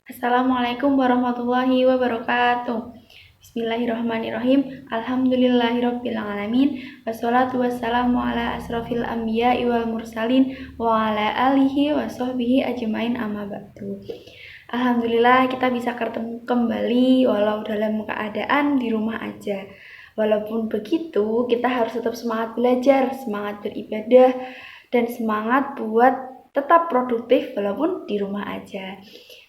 Assalamualaikum warahmatullahi wabarakatuh. Bismillahirrahmanirrahim. Alhamdulillahirrabbilalamin. Wassalatu wassalamu ala asrofil anbiya wal mursalin wa ala alihi wa sahbihi ajmain amma ba'du. Alhamdulillah kita bisa ketemu kembali walau dalam keadaan di rumah aja. Walaupun begitu, kita harus tetap semangat belajar, semangat beribadah, dan semangat buat tetap produktif walaupun di rumah aja.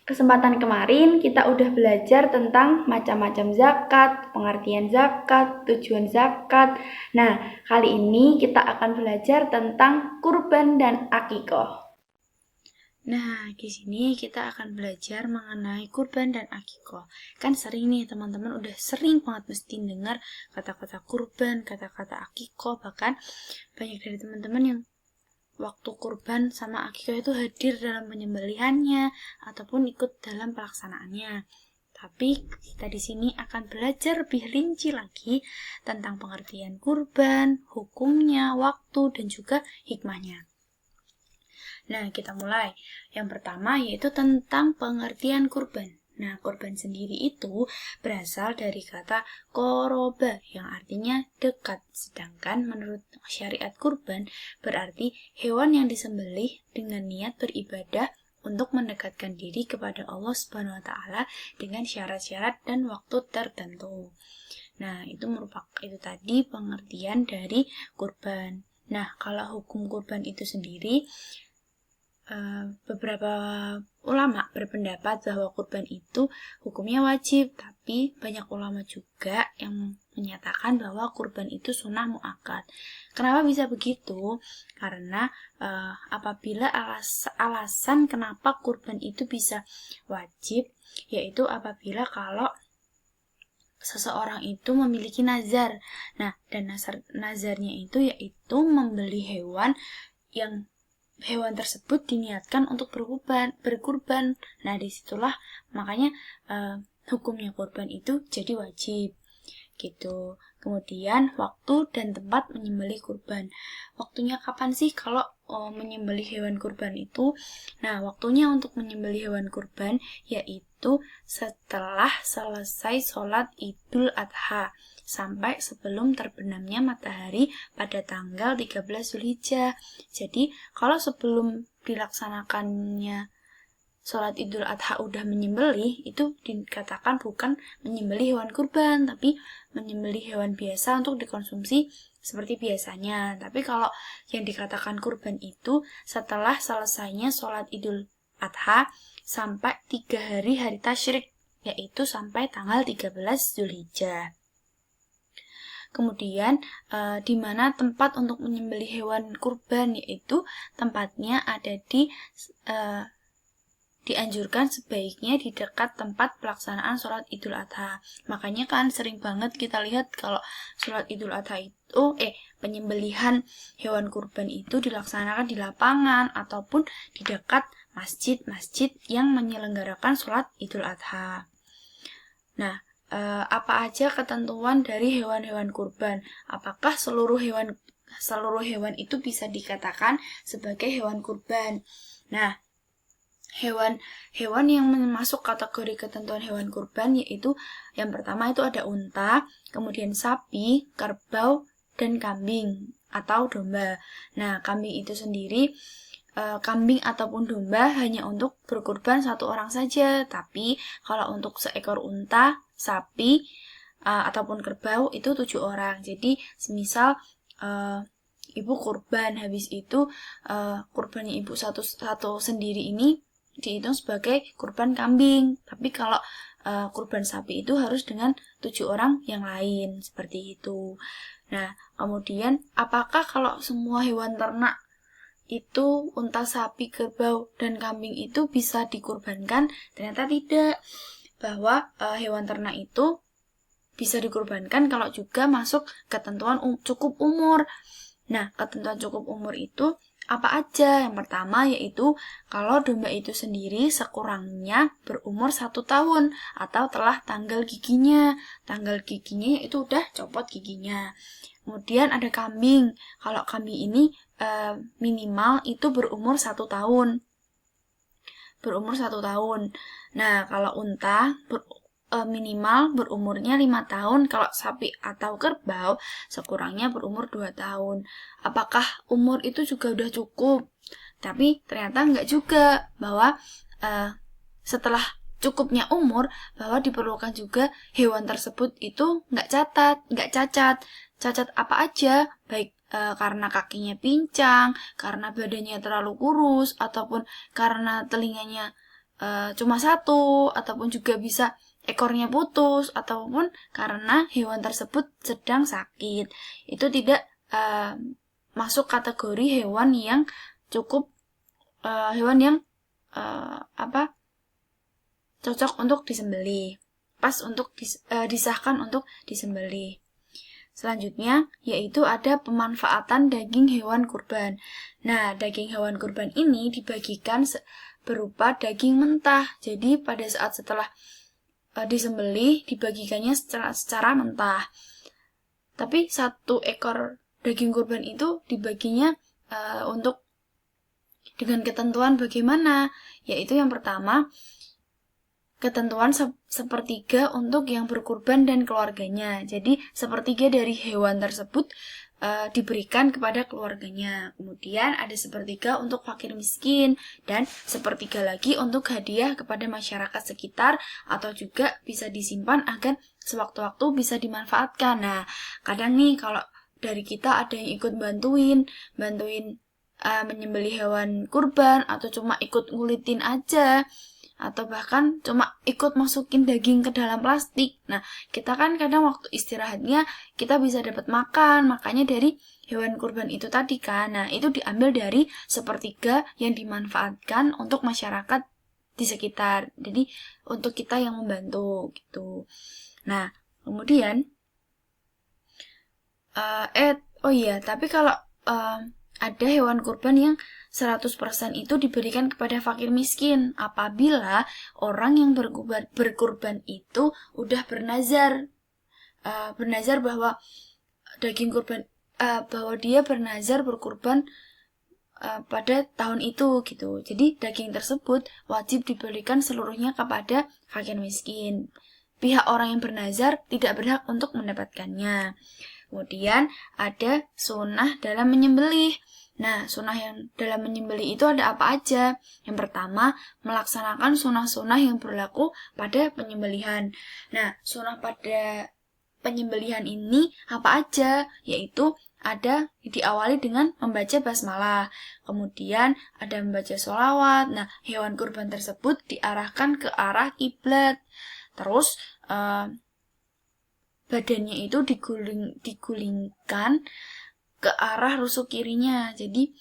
Kesempatan kemarin kita udah belajar tentang macam-macam zakat, pengertian zakat, tujuan zakat. Nah, kali ini kita akan belajar tentang kurban dan akikoh. Nah, di sini kita akan belajar mengenai kurban dan akikoh. Kan sering nih teman-teman udah sering banget mesti dengar kata-kata kurban, kata-kata akikoh, bahkan banyak dari teman-teman yang waktu kurban sama akikoh itu hadir dalam penyembelihannya ataupun ikut dalam pelaksanaannya. Tapi kita di sini akan belajar lebih rinci lagi tentang pengertian kurban, hukumnya, waktu, dan juga hikmahnya. Nah, kita mulai. Yang pertama yaitu tentang pengertian kurban. Nah, kurban sendiri itu berasal dari kata koroba yang artinya dekat. Sedangkan menurut syariat kurban berarti hewan yang disembelih dengan niat beribadah untuk mendekatkan diri kepada Allah Subhanahu wa taala dengan syarat-syarat dan waktu tertentu. Nah, itu tadi pengertian dari kurban. Nah, kalau hukum kurban itu sendiri, beberapa ulama berpendapat bahwa kurban itu hukumnya wajib, tapi banyak ulama juga yang menyatakan bahwa kurban itu sunnah muakkad. Kenapa bisa begitu? Karena apabila alasan kenapa kurban itu bisa wajib, yaitu apabila kalau seseorang itu memiliki nazar. Nah, dan nazarnya itu yaitu membeli hewan yang hewan tersebut diniatkan untuk berkurban. Nah, disitulah makanya hukumnya kurban itu jadi wajib gitu. Kemudian waktu dan tempat menyembelih kurban. Waktunya kapan sih kalau menyembelih hewan kurban itu? Nah, waktunya untuk menyembelih hewan kurban yaitu setelah selesai sholat Idul Adha sampai sebelum terbenamnya matahari pada tanggal 13 Zulhijjah. Jadi, kalau sebelum dilaksanakannya sholat Idul Adha udah menyembelih, itu dikatakan bukan menyembelih hewan kurban, tapi menyembelih hewan biasa untuk dikonsumsi seperti biasanya. Tapi kalau yang dikatakan kurban itu setelah selesainya sholat Idul Adha sampai 3 hari tasyrik, yaitu sampai tanggal 13 Zulhijjah. Kemudian di mana tempat untuk menyembelih hewan kurban, yaitu tempatnya ada dianjurkan sebaiknya di dekat tempat pelaksanaan sholat Idul Adha. Makanya kan sering banget kita lihat kalau sholat Idul Adha itu penyembelihan hewan kurban itu dilaksanakan di lapangan ataupun di dekat masjid-masjid yang menyelenggarakan sholat Idul Adha. Nah, apa aja ketentuan dari hewan-hewan kurban? Apakah seluruh hewan itu bisa dikatakan sebagai hewan kurban? Nah, hewan yang masuk kategori ketentuan hewan kurban yaitu yang pertama itu ada unta, kemudian sapi, kerbau, dan kambing atau domba. Nah, kambing itu sendiri, kambing ataupun domba hanya untuk berkurban satu orang saja, tapi kalau untuk seekor unta, sapi, ataupun kerbau itu 7 orang. Jadi semisal ibu kurban, habis itu kurbannya ibu satu sendiri ini dihitung sebagai kurban kambing. Tapi kalau kurban sapi itu harus dengan 7 orang yang lain, seperti itu. Nah, kemudian apakah kalau semua hewan ternak itu unta, sapi, kerbau, dan kambing itu bisa dikurbankan? Ternyata tidak, bahwa hewan ternak itu bisa dikurbankan kalau juga masuk ketentuan cukup umur. Nah, ketentuan cukup umur itu apa aja? Yang pertama yaitu kalau domba itu sendiri sekurangnya berumur 1 tahun atau telah tanggal giginya. Tanggal giginya itu udah copot giginya. Kemudian ada kambing. Kalau kambing ini minimal itu berumur 1 tahun. Nah, kalau unta minimal berumurnya 5 tahun, kalau sapi atau kerbau sekurangnya berumur 2 tahun. Apakah umur itu juga udah cukup? Tapi ternyata enggak juga, bahwa setelah cukupnya umur, bahwa diperlukan juga hewan tersebut itu enggak cacat. Cacat apa aja, baik karena kakinya pincang, karena badannya terlalu kurus, ataupun karena telinganya cuma satu, ataupun juga bisa ekornya putus, ataupun karena hewan tersebut sedang sakit. Itu tidak masuk kategori hewan yang cukup hewan yang cocok untuk disembelih, pas untuk disahkan untuk disembelih. Selanjutnya yaitu ada pemanfaatan daging hewan kurban. Nah, daging hewan kurban ini dibagikan berupa daging mentah. Jadi pada saat setelah disembelih dibagikannya secara mentah. Tapi satu ekor daging kurban itu dibaginya untuk dengan ketentuan bagaimana? Yaitu yang pertama, ketentuan sepertiga untuk yang berkurban dan keluarganya. Jadi sepertiga dari hewan tersebut diberikan kepada keluarganya. Kemudian ada sepertiga untuk fakir miskin dan sepertiga lagi untuk hadiah kepada masyarakat sekitar, atau juga bisa disimpan agar sewaktu-waktu bisa dimanfaatkan. Nah, kadang nih kalau dari kita ada yang ikut bantuin menyembelih hewan kurban, atau cuma ikut ngulitin aja, atau bahkan cuma ikut masukin daging ke dalam plastik. Nah, kita kan kadang waktu istirahatnya kita bisa dapat makan, makanya dari hewan kurban itu tadi kan. Nah, itu diambil dari sepertiga yang dimanfaatkan untuk masyarakat di sekitar. Jadi untuk kita yang membantu gitu. Nah, kemudian tapi kalau ada hewan kurban yang 100% itu diberikan kepada fakir miskin apabila orang yang berkurban itu udah bernazar bahwa daging kurban bahwa dia bernazar berkurban pada tahun itu gitu. Jadi daging tersebut wajib diberikan seluruhnya kepada fakir miskin. Pihak orang yang bernazar tidak berhak untuk mendapatkannya. Kemudian ada sunnah dalam menyembelih. Nah, sunnah yang dalam menyembelih itu ada apa aja? Yang pertama, melaksanakan sunnah-sunnah yang berlaku pada penyembelihan. Nah, sunnah pada penyembelihan ini apa aja? Yaitu ada diawali dengan membaca basmalah. Kemudian ada membaca sholawat. Nah, hewan kurban tersebut diarahkan ke arah kiblat. Terus badannya itu digulingkan ke arah rusuk kirinya. Jadi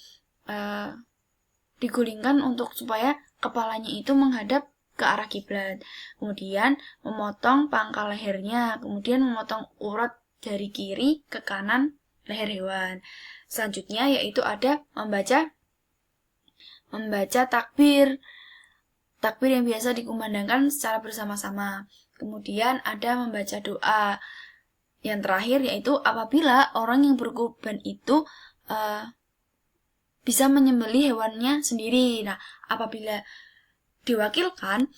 digulingkan untuk supaya kepalanya itu menghadap ke arah kiblat. Kemudian memotong pangkal lehernya, kemudian memotong urat dari kiri ke kanan leher hewan. Selanjutnya yaitu ada membaca takbir yang biasa dikumandangkan secara bersama-sama. Kemudian ada membaca doa. Yang terakhir yaitu apabila orang yang berkurban itu bisa menyembelih hewannya sendiri. Nah, apabila diwakilkan,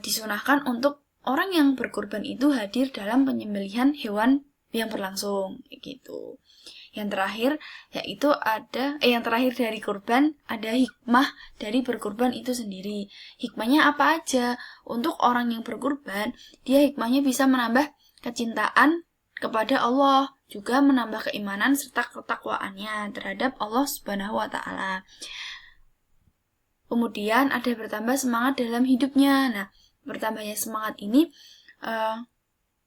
disunahkan untuk orang yang berkurban itu hadir dalam penyembelihan hewan yang berlangsung, gitu. Yang terakhir yaitu yang terakhir dari kurban ada hikmah dari berkurban itu sendiri. Hikmahnya apa aja? Untuk orang yang berkurban, dia hikmahnya bisa menambah kecintaan kepada Allah, juga menambah keimanan serta ketakwaannya terhadap Allah Subhanahu wa taala. Kemudian ada bertambah semangat dalam hidupnya. Nah, bertambahnya semangat ini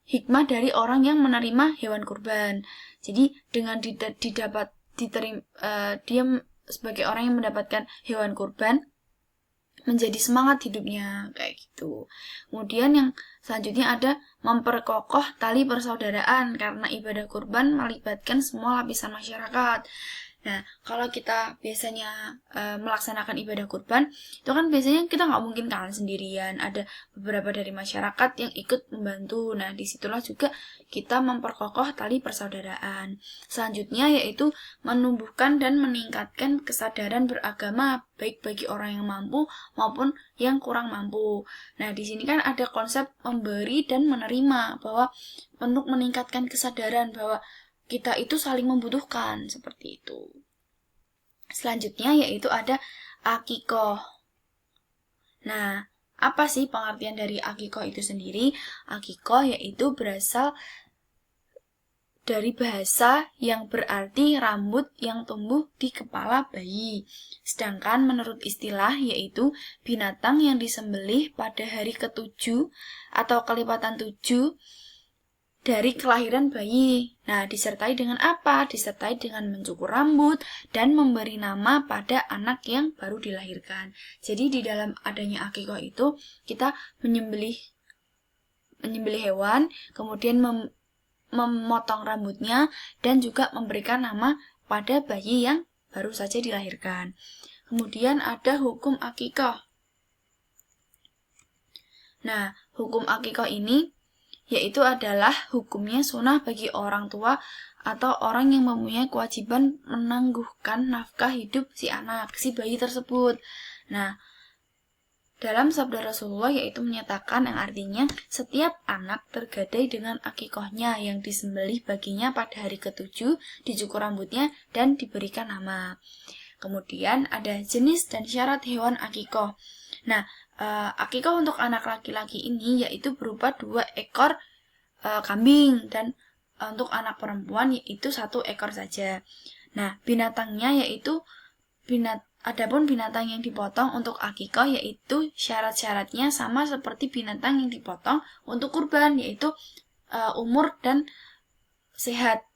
hikmah dari orang yang menerima hewan kurban. Jadi dengan dia sebagai orang yang mendapatkan hewan kurban, menjadi semangat hidupnya kayak gitu. Kemudian yang selanjutnya ada memperkokoh tali persaudaraan, karena ibadah kurban melibatkan semua lapisan masyarakat. Nah, kalau kita biasanya melaksanakan ibadah kurban, itu kan biasanya kita nggak mungkin kan sendirian. Ada beberapa dari masyarakat yang ikut membantu. Nah, disitulah juga kita memperkokoh tali persaudaraan. Selanjutnya yaitu menumbuhkan dan meningkatkan kesadaran beragama, baik bagi orang yang mampu maupun yang kurang mampu. Nah, di sini kan ada konsep memberi dan menerima, bahwa untuk meningkatkan kesadaran bahwa kita itu saling membutuhkan, seperti itu. Selanjutnya yaitu ada akikoh. Nah, apa sih pengertian dari akikoh itu sendiri? Akikoh yaitu berasal dari bahasa yang berarti rambut yang tumbuh di kepala bayi. Sedangkan menurut istilah yaitu binatang yang disembelih pada hari ke-7 atau kelipatan 7 dari kelahiran bayi. Nah, disertai dengan apa? Disertai dengan mencukur rambut dan memberi nama pada anak yang baru dilahirkan. Jadi di dalam adanya akikoh itu kita menyembelih hewan, kemudian memotong rambutnya dan juga memberikan nama pada bayi yang baru saja dilahirkan. Kemudian ada hukum akikoh. Nah, hukum akikoh ini yaitu adalah hukumnya sunnah bagi orang tua atau orang yang mempunyai kewajiban menangguhkan nafkah hidup si anak, si bayi tersebut. Nah, dalam sabda Rasulullah yaitu menyatakan yang artinya setiap anak tergadai dengan akikohnya yang disembelih baginya pada hari ke-7, dicukur rambutnya dan diberikan nama. Kemudian ada jenis dan syarat hewan akikoh. Nah, akikoh untuk anak laki-laki ini yaitu berupa 2 ekor kambing dan untuk anak perempuan yaitu 1 ekor saja. Nah, binatangnya yaitu adapun binatang yang dipotong untuk akikoh yaitu syarat-syaratnya sama seperti binatang yang dipotong untuk kurban, yaitu umur dan sehat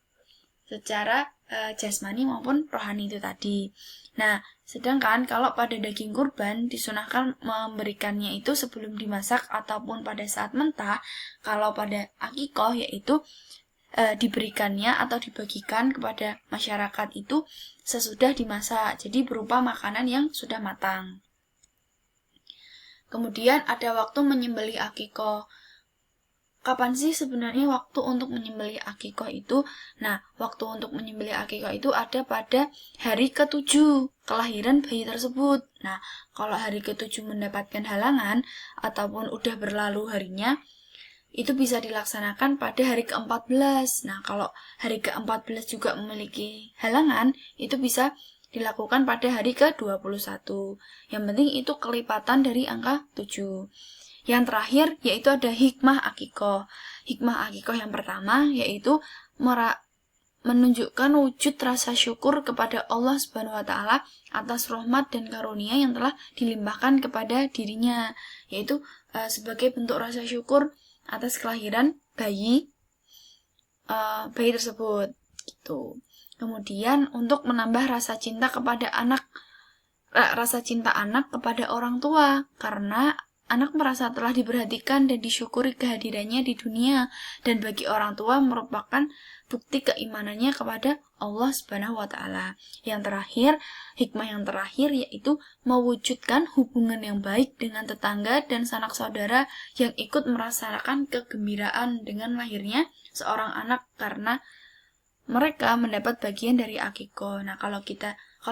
secara jasmani maupun rohani itu tadi. Nah, sedangkan kalau pada daging kurban disunahkan memberikannya itu sebelum dimasak ataupun pada saat mentah. Kalau pada akikoh yaitu diberikannya atau dibagikan kepada masyarakat itu sesudah dimasak, jadi berupa makanan yang sudah matang. Kemudian ada waktu menyembelih akikoh. Kapan sih sebenarnya waktu untuk menyembelih akikoh itu? Nah, waktu untuk menyembelih akikoh itu ada pada hari ke-7 kelahiran bayi tersebut. Nah, kalau hari ke-7 mendapatkan halangan ataupun udah berlalu harinya, itu bisa dilaksanakan pada hari ke-14. Nah, kalau hari ke-14 juga memiliki halangan, itu bisa dilakukan pada hari ke-21. Yang penting itu kelipatan dari angka 7. Yang terakhir yaitu ada hikmah akikoh. Hikmah akikoh yang pertama yaitu menunjukkan wujud rasa syukur kepada Allah Subhanahu wa taala atas rahmat dan karunia yang telah dilimpahkan kepada dirinya, yaitu sebagai bentuk rasa syukur atas kelahiran bayi tersebut gitu. Kemudian untuk menambah rasa cinta anak kepada orang tua, karena anak merasa telah diperhatikan dan disyukuri kehadirannya di dunia, dan bagi orang tua merupakan bukti keimanannya kepada Allah Subhanahu wa taala. Hikmah yang terakhir yaitu mewujudkan hubungan yang baik dengan tetangga dan sanak saudara yang ikut merasakan kegembiraan dengan lahirnya seorang anak karena mereka mendapat bagian dari akikoh. Nah, kalau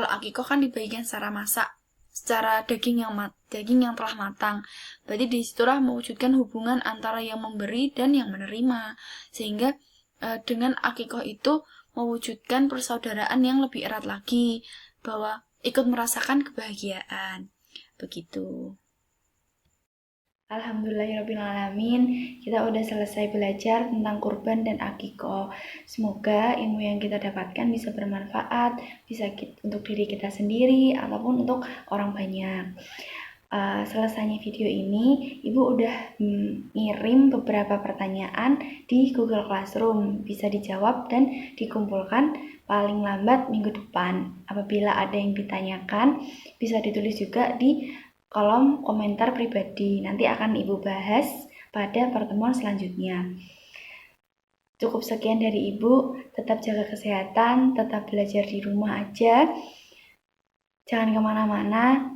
akikoh kan dibagikan secara masak, secara daging yang telah matang. Berarti disitulah mewujudkan hubungan antara yang memberi dan yang menerima. Sehingga dengan akikoh itu mewujudkan persaudaraan yang lebih erat lagi, bahwa ikut merasakan kebahagiaan. Begitu. Alhamdulillahirrabbilalamin, kita udah selesai belajar tentang kurban dan akikoh. Semoga ilmu yang kita dapatkan bisa bermanfaat, bisa untuk diri kita sendiri ataupun untuk orang banyak. Selesainya video ini, Ibu udah ngirim beberapa pertanyaan di Google Classroom. Bisa dijawab dan dikumpulkan paling lambat minggu depan. Apabila ada yang ditanyakan, bisa ditulis juga di kolom komentar pribadi. Nanti akan Ibu bahas pada pertemuan selanjutnya. Cukup sekian dari Ibu. Tetap jaga kesehatan, tetap belajar di rumah aja. Jangan kemana-mana.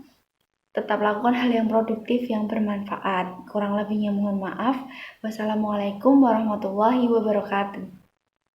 Tetap lakukan hal yang produktif, yang bermanfaat. Kurang lebihnya mohon maaf. Wassalamualaikum warahmatullahi wabarakatuh.